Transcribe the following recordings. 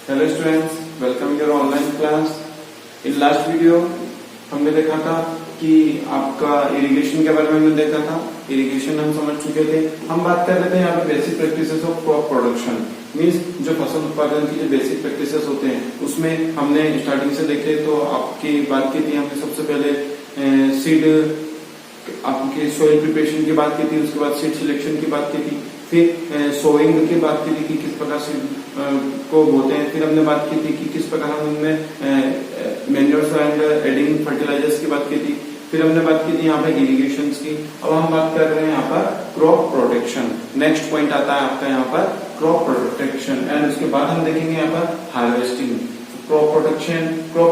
Hello students, welcome your online class. In last video हमने देखा था कि आपका इरिगेशन के बारे में हमने देखा था। इरिगेशन हम समझ चुके थे। हम बात कर रहे थे यहाँ पे basic practices of crop production, means जो फसल उत्पादन की जो बेसिक प्रैक्टिसेस होते हैं उसमें हमने स्टार्टिंग से देखे तो आपकी बात की थी। हमने सबसे पहले सीड आपके सॉइल प्रिपरेशन की बात की थी, उसके बाद सीड सिलेक्शन की बात की थी, फिर सोइंग की बात की थी कि किस प्रकार सीड को बोते हैं, फिर हमने बात की थी कि किस प्रकार हम उनमें मैन्योर्स एंड एडिंग फर्टिलाइजर्स की बात की थी, फिर हमने बात की थी यहाँ पे इरिगेशन की। अब हम बात कर रहे हैं यहाँ पर क्रॉप प्रोटेक्शन। नेक्स्ट पॉइंट आता है आपका यहाँ पर क्रॉप प्रोटेक्शन एंड उसके बाद हम देखेंगे यहाँ पर हार्वेस्टिंग। क्रॉप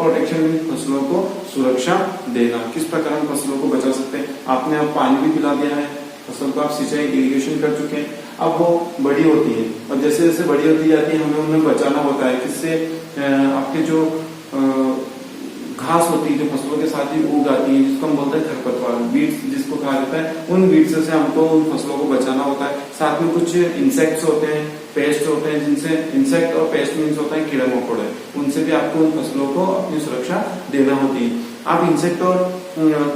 प्रोटेक्शन में फसलों को सुरक्षा देना, किस प्रकार हम फसलों को बचा सकते हैं। आपने अब पानी भी पिला दिया है, फसल को आप सिंचाई इरिगेशन कर चुके हैं, अब वो बड़ी होती है और जैसे जैसे बड़ी होती जाती है हमें उन्हें बचाना होता है। किससे? आपके जो घास होती है जो फसलों के साथ ही उग आती है, जिसको हम बोलते हैं खरपतवार, बीड्स जिसको कहा जाता है, उन बीड्स से हमको उन फसलों को बचाना होता है। साथ में कुछ इंसेक्ट्स होते हैं, पेस्ट होते हैं, जिनसे इंसेक्ट और पेस्ट मीन्स होता है कीड़े मकोड़े, उनसे भी आपको उन फसलों को अपनी सुरक्षा देना होती है। आप इंसेक्ट और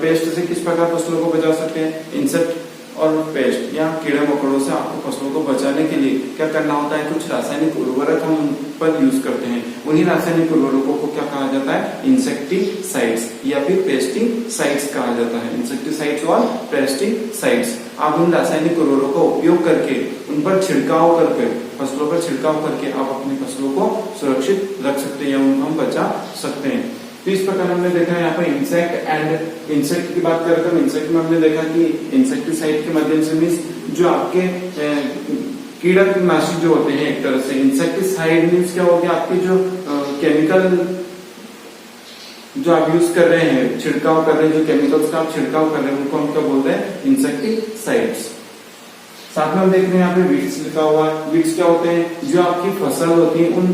पेस्ट से किस प्रकार फसलों को बचा सकते हैं? इंसेक्ट और पेस्ट या कीड़े मकोड़ों से आपको फसलों को बचाने के लिए क्या करना होता है? कुछ रासायनिक उर्वरक हम उन पर यूज करते हैं। उन्हीं रासायनिक उर्वरकों को क्या कहा जाता है? इंसेक्टिसाइड्स या फिर पेस्टिसाइड्स कहा जाता है। इंसेक्टिसाइड्स और पेस्टिसाइड्स। आप उन रासायनिक उर्वरकों का उपयोग करके उन पर छिड़काव करके फसलों पर छिड़काव करके आप अपनी फसलों को सुरक्षित रख सकते हैं या उनको हम बचा सकते हैं। तो इस प्रकार हमने देखा है यहाँ पर इंसेक्ट की बात करें तो इंसेक्ट में हमने देखा कि इंसेक्टिसाइड के माध्यम से मीन्स जो आपके कीटनाशी जो होते हैं एक तरह से। इंसेक्टिसाइड मीन्स क्या हो गया? आपके जो केमिकल जो आप यूज कर रहे हैं, छिड़काव कर रहे हैं, जो केमिकल्स का आप छिड़काव कर रहे हैं उनको हम क्या बोलते हैं? इंसेक्टिसाइड्स। साथ में हम देख रहे हैं यहाँ पे वीड्स लिखा हुआ है। वीड्स क्या होते हैं? जो आपकी फसल होती है उन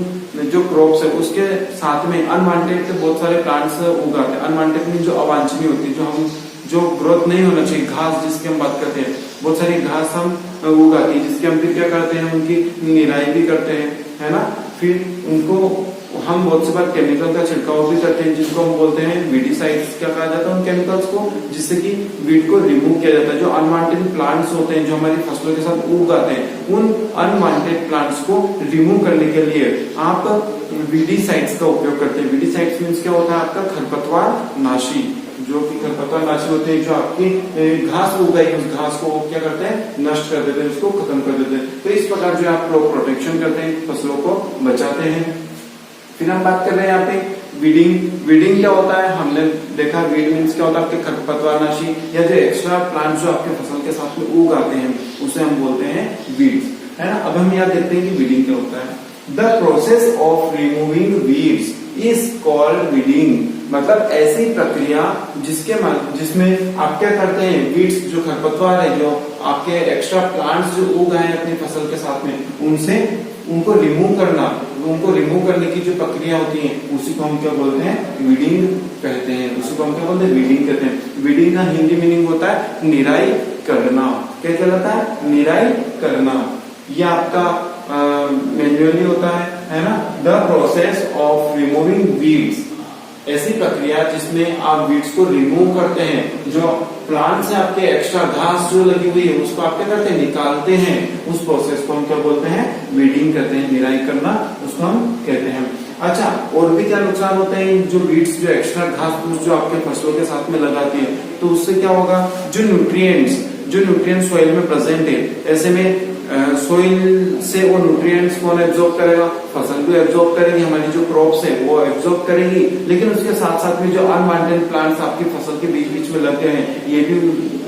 जो क्रॉप्स है उसके साथ में अनवांटेड बहुत सारे प्लांट्स उगाते हैं। अनवांटेड मीन जो अवांछनीय होती है, जो ग्रोथ नहीं होना चाहिए, घास जिसकी हम बात करते हैं, बहुत सारी घास हम उगाती है जिसके हम फिर क्या करते हैं? उनकी निराई भी करते हैं, है ना। फिर उनको हम बहुत से बार केमिकल का छिड़काव भी करते हैं जिसको हम बोलते हैं वीडिसाइड्स। क्या कहा जाता है उन केमिकल्स को? जिससे कि वीड को रिमूव किया जाता है। जो अनवांटेड प्लांट्स होते हैं जो हमारी फसलों के साथ उग आते हैं, उन अनवांटेड प्लांट्स को रिमूव करने के लिए आप वीडिसाइड्स का उपयोग करते हैं। वीडिसाइड्स मीन्स क्या होता है? आपका खरपतवार नाशी, जो कि खरपतवार नाशी होते हैं, जो आपकी घास उगाई उस घास को क्या करते हैं? नष्ट कर देते हैं, उसको खत्म कर देते हैं। तो इस प्रकार जो आप क्रॉप प्रोटेक्शन करते हैं, फसलों को बचाते हैं। फिर हम बात कर रहे हैं यहाँ पे वीडिंग। वीडिंग क्या होता है? हमने देखा वीड मीन्स क्या होता है? आपके खरपतवारनाशी या जो एक्स्ट्रा प्लांट जो आपके फसल के साथ में उग आते हैं उसे हम बोलते हैं वीड्स, है ना। अब हम यहाँ देखते हैं कि वीडिंग क्या होता है। The process of removing weeds is called weeding. मतलब ऐसी प्रक्रिया जिसमें आप क्या करते हैं? वीड्स जो खरपतवार है, जो आपके एक्स्ट्रा प्लांट्स जो उग आए अपनी फसल के साथ में, उनको रिमूव करना, उनको रिमूव करने की जो प्रक्रिया होती है उसी को हम क्या बोलते हैं? वीडिंग कहते हैं। उसी को हम क्या बोलते हैं? वीडिंग कहते हैं। वीडिंग का हिंदी मीनिंग होता है निराई करना। क्या कहलाता है? निराई करना। यह आपका मैन्युअली होता है ना। The process of removing weeds, ऐसी प्रक्रिया जिसमें आप वीड्स को रिमूव करते हैं। जो प्लांट से आपके एक्स्ट्रा घास जो लगी हुई है उसको आप क्या करते हैं? निकालते हैं। उस प्रोसेस को हम क्या बोलते हैं? वीडिंग कहते हैं। निराई करना उसको हम कहते हैं। अच्छा, और भी क्या नुकसान होते हैं? जो वीड्स जो एक्स्ट्रा घास फूस जो आपके फसलों के साथ में लगाती है तो उससे क्या होगा? जो न्यूट्रिएंट्स सॉइल में प्रेजेंट है, ऐसे में सोइल से वो न्यूट्रिएंट्स कौन एब्जॉर्ब करेगा? फसल भी एब्जॉर्ब करेगी, हमारी जो क्रॉप्स है वो एब्जॉर्ब करेगी। लेकिन उसके साथ साथ में जो अनवांटेड प्लांट्स आपकी फसल के बीच बीच में लगे हैं ये भी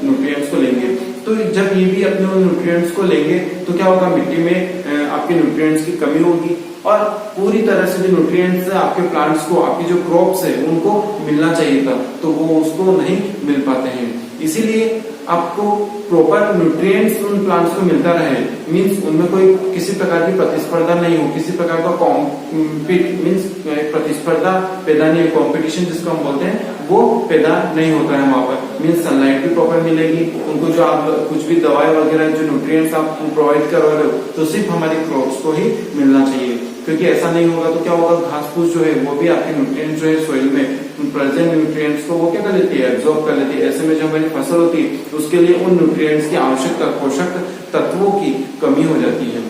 न्यूट्रिएंट्स को लेंगे। तो जब ये भी अपने न्यूट्रिएंट्स को लेंगे तो क्या होगा? मिट्टी में आपके न्यूट्रिएंट्स की कमी होगी और पूरी तरह से जो न्यूट्रिएंट्स आपके प्लांट्स को, आपकी जो क्रॉप्स है उनको मिलना चाहिए था तो वो उसको नहीं मिल पाते हैं। इसीलिए आपको प्रॉपर न्यूट्रिएंट्स उन प्लांट्स को मिलता रहे, मींस उनमें कोई किसी प्रकार की प्रतिस्पर्धा नहीं हो, किसी प्रकार का मींस प्रतिस्पर्धा पैदा नहीं हो, कंपटीशन जिसको हम बोलते हैं वो पैदा नहीं होता है वहां पर। मींस सनलाइट भी प्रॉपर मिलेगी उनको, जो आप कुछ भी दवाई वगैरह जो न्यूट्रिएंट्स आप प्रोवाइड कर रहे हो तो सिर्फ हमारी क्रॉप्स को ही मिलना चाहिए। क्योंकि ऐसा नहीं होगा तो क्या होगा, घास फूस जो है वो भी आपके न्यूट्रिएंट्स जो है सोइल में प्रेजेंट न्यूट्रिएंट्स को वो क्या कर लेती है, एब्जॉर्ब कर लेती है। ऐसे में जो हमारी फसल होती है उसके लिए उन न्यूट्रिएंट्स की आवश्यकता, पोषक तत्वों की कमी हो जाती है।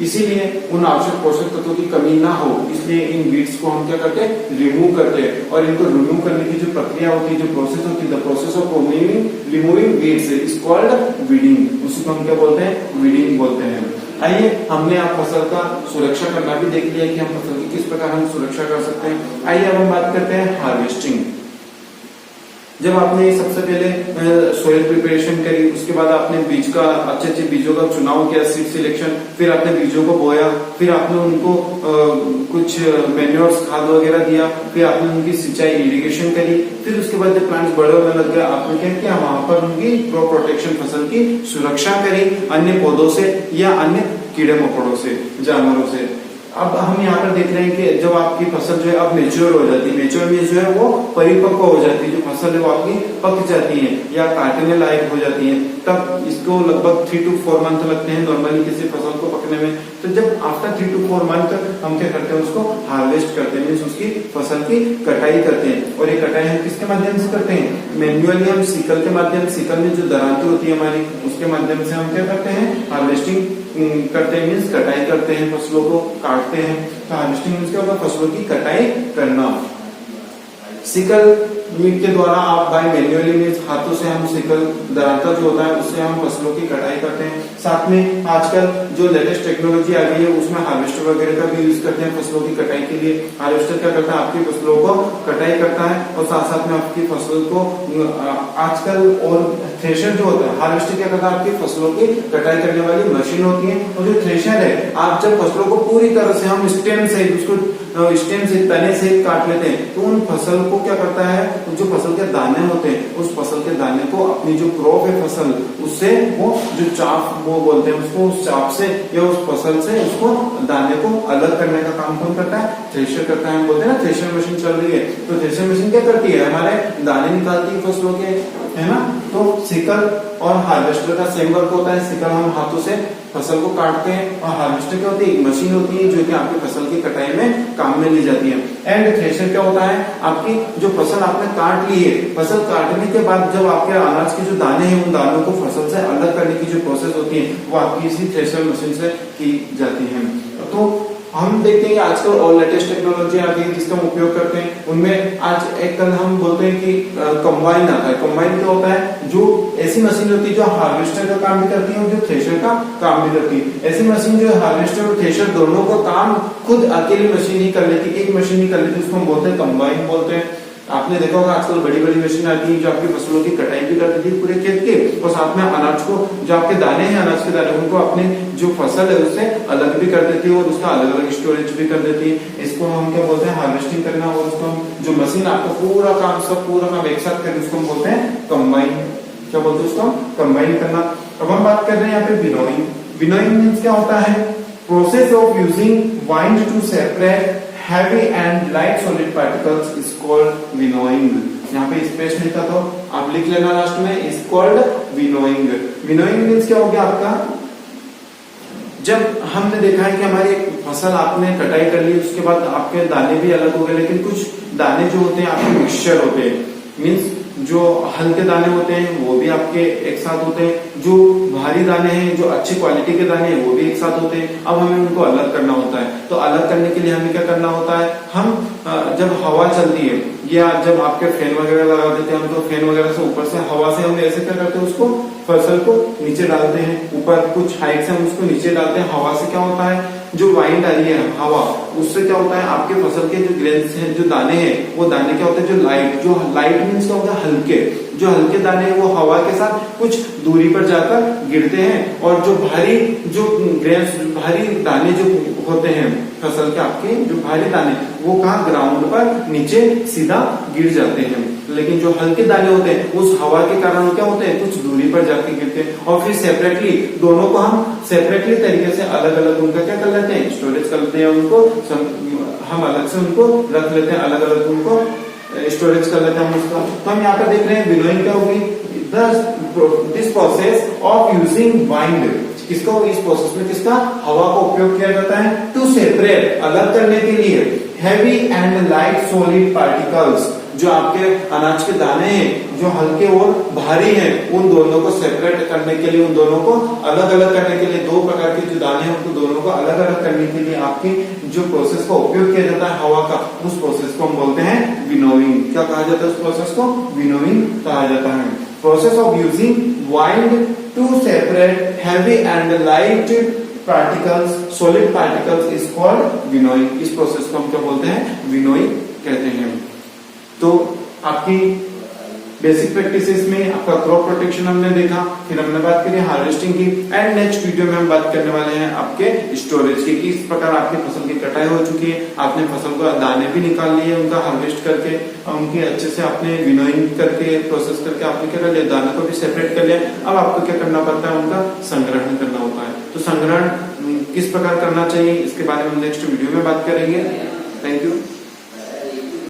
इसीलिए उन आवश्यक पोषक तत्वों की कमी ना हो, इसलिए इन वीड्स को हम क्या करते हैं, रिमूव करते हैं। और इनको रिमूव करने की जो प्रक्रिया होती है, जो प्रोसेस होती है, the process of removing weeds is called weeding. उसी को हम क्या बोलते हैं, वीडिंग बोलते हैं। आइए, हमने आप फसल का सुरक्षा करना भी देख लिया कि हम फसल की किस प्रकार हम सुरक्षा कर सकते हैं। आइए अब हम बात करते हैं हार्वेस्टिंग। जब आपने सबसे पहले सोइल प्रिपरेशन करी, उसके बाद आपने बीज का, अच्छे अच्छे बीजों का चुनाव किया, सीड सिलेक्शन, फिर आपने बीजों को बोया, फिर आपने उनको कुछ मैन्योर्स, खाद वगैरह दिया, फिर आपने उनकी सिंचाई, इरिगेशन करी, फिर उसके बाद जब प्लांट्स बड़े होने लग गए, आपने क्या किया, वहां पर उनकी क्रॉप प्रोटेक्शन, फसल की सुरक्षा करी अन्य पौधों से या अन्य कीड़े मकोड़ों से, जानवरों से। अब हम यहाँ पर देख रहे हैं कि जब आपकी फसल जो है अब मेच्योर हो जाती है, मेच्योर में जो है वो परिपक्व हो जाती है, जो फसल है वो आपकी पक जाती है या काटने लायक हो जाती है, तब इसको लगभग 3 to 4 मंथ लगते हैं नॉर्मली किसी फसल को पकने में। तो जब आफ्टर 3 to 4 मंथ हम क्या करते हैं, उसको हार्वेस्ट करते हैं, मीन्स उसकी फसल की कटाई करते हैं। और ये कटाई हम किसके माध्यम से करते हैं, मैन्युअली हम सिकल के माध्यम, सिकल में जो दरांती होती है हमारी, उसके माध्यम से हम क्या करते हैं, हार्वेस्टिंग करते हैं, मीन्स कटाई करते हैं, फसलों को काटते हैं। तो हार्वेस्टिंग मीन्स क्या होगा, फसलों की कटाई करना। सिकल मीट के द्वारा आप बाय मैन्युअली मीन्स हाथों से हम सिकल, दरांता जो होता है उससे हम फसलों की कटाई करते हैं। साथ में आजकल जो लेटेस्ट टेक्नोलॉजी आ गई है उसमें हार्वेस्टर वगैरह का भी यूज करते हैं फसलों की कटाई के लिए। हार्वेस्टर क्या करता है, आपकी फसलों को कटाई करता है और साथ साथ में आपकी फसल को आजकल, और थ्रेशर जो होता है, हार्वेस्टर क्या करता है, आपकी फसलों की कटाई करने वाली मशीन होती है। और जो थ्रेशर है, आप जब फसलों को पूरी तरह से हम स्टेम से, उसको स्टेम से, तने से काट लेते हैं, तो उन फसल को क्या करता है, जो फसल के दाने होते हैं, उस फसल के दाने को अपनी जो क्रॉप है फसल, उससे वो जो चाफ वो बोलते हैं, उसको उस चाफ से या उस फसल से उसको दाने को अलग करने का काम कौन करता है, थ्रेशर करता है। हम बोलते हैं ना थ्रेशर मशीन चल रही है, तो थ्रेशर मशीन क्या करती है, हमारे दाने निकालती है फसलों के, है ना। तो सिकल और हार्वेस्टर का सेम वर्क होता है। सिकल हम हाथों से फसल को काटते हैं और हार्वेस्टर क्या होती है, एक मशीन होती है जो कि आपकी फसल की कटाई में काम में ली जाती है। एंड थ्रेशर क्या होता है, आपकी जो फसल आपने काट ली है, फसल काटने के बाद जब आपके अनाज के जो दाने हैं, उन दानों को फसल से अलग करने की जो प्रोसेस होती है वो आपकी इसी थ्रेशर मशीन से की जाती है। तो हम देखते हैं आजकल और लेटेस्ट टेक्नोलॉजी आ गई जिसका हम उपयोग करते हैं। उनमें आज एक कल हम बोलते हैं कि कंबाइन आता है। कंबाइन क्या होता है, जो ऐसी मशीन होती है जो हार्वेस्टर का काम भी करती है और जो थ्रेशर का काम भी करती है। ऐसी मशीन जो हार्वेस्टर और थ्रेशर दोनों का काम खुद अकेली मशीन ही कर लेती है, एक मशीन ही कर लेती है, उसको हम बोलते हैं कंबाइन बोलते हैं। आपने देखा होगा आजकल बड़ी बड़ी मशीन आती है जो आपकी फसलों की कटाई भी कर देती है पूरे खेत के, और साथ में अनाज को, जो आपके दाने हैं अनाज के दाने, उनको अपने जो फसल है उससे अलग भी कर देती है और उसका अलग अलग स्टोरेज भी कर देती है। इसको हम क्या बोलते हैं, हार्वेस्टिंग करना। और उसको हम जो मशीन आपको पूरा काम एक साथ करके उसको हम बोलते हैं कंबाइन। क्या बोलते हैं उसको, कंबाइन करना। अब हम बात कर रहे हैं यहाँ पे विनोइंग। विनोइंग मीन्स क्या होता है, process of using wind to separate heavy and light solid particles is called winnowing। यहाँ पे स्पेस नहीं था तो आप लिख लेना लास्ट में, is called winnowing। winnowing means क्या हो गया आपका, जब हमने देखा है कि हमारी फसल आपने कटाई कर ली, उसके बाद आपके दाने भी अलग हो गए, लेकिन कुछ दाने जो होते हैं आपके मिक्सचर होते हैं, मीन्स जो हल्के दाने होते हैं वो भी आपके एक साथ होते हैं, जो भारी दाने हैं, जो अच्छी क्वालिटी के दाने हैं वो भी एक साथ होते हैं। अब हमें उनको अलग करना होता है। तो अलग करने के लिए हमें क्या करना होता है, हम जब हवा चलती है या जब आपके फैन वगैरह लगा देते हैं हम, तो फैन वगैरह से ऊपर से हवा से हम ऐसे क्या करते हैं, उसको फसल को नीचे डालते हैं, ऊपर कुछ हाइट से हम उसको नीचे डालते हैं। हवा से क्या होता है, जो वाइंड आ रही है हवा, उससे क्या होता है, आपके फसल के जो ग्रेन्स हैं, जो दाने हैं, वो दाने क्या होते हैं, जो लाइट मीन्स क्या होता है, हल्के, जो हल्के दाने हैं वो हवा के साथ कुछ दूरी पर जाकर गिरते हैं, और जो भारी, जो ग्रेन्स, भारी दाने जो होते हैं फसल के, आपके जो भारी दाने, वो कहाँ, ग्राउंड पर नीचे सीधा गिर जाते हैं। लेकिन जो हल्के दाने होते हैं उस हवा के कारण क्या होते हैं, कुछ दूरी पर जाके गिरते हैं, और फिर सेपरेटली दोनों को हम सेपरेटली तरीके से अलग अलग उनका क्या कर लेते हैं, स्टोरेज कर लेते हैं, उनको हम अलग से उनको रख लेते हैं, अलग अलग उनको स्टोरेज कर लेते हैं हम उसका। तो हम यहाँ पर देख रहे हैं विनोइंग क्या होगी, this process of using wind किसको, इस प्रोसेस में किसका, हवा का उपयोग किया जाता है टू सेपरेट, अलग करने के लिए heavy and light solid particles, जो आपके अनाज के दाने हैं जो हल्के और भारी हैं, उन दोनों को सेपरेट करने के लिए, उन दोनों को अलग अलग करने के लिए, दो प्रकार के जो दाने हैं उनको दोनों को अलग अलग करने के लिए आपकी जो प्रोसेस का उपयोग किया जाता है हवा का, उस प्रोसेस को हम बोलते हैं विनोइंग। क्या कहा जाता है उस प्रोसेस को, विनोइंग कहा जाता है। Process of using wind to separate heavy and light particles, solid particles is called winnowing. इस प्रोसेस को हम क्या बोलते हैं, विनोइंग कहते हैं। तो आपकी बेसिक प्रैक्टिसेस में आपका क्रॉप प्रोटेक्शन हमने देखा, फिर हमने बात करी हार्वेस्टिंग की, एंड नेक्स्ट वीडियो में हम बात करने वाले हैं आपके स्टोरेज की, किस प्रकार आपकी फसल की कटाई हो चुकी है, आपने फसल को दाने भी निकाल लिए उनका हार्वेस्ट करके, उनकी अच्छे से आपने विनोइंग करके प्रोसेस करके आपने क्या कर लिया, दाने को भी सेपरेट कर लिया। अब आपको क्या करना पड़ता है, उनका संग्रहण करना होता है। तो संग्रहण किस प्रकार करना चाहिए इसके बारे में हम नेक्स्ट वीडियो में बात करेंगे। Thank you.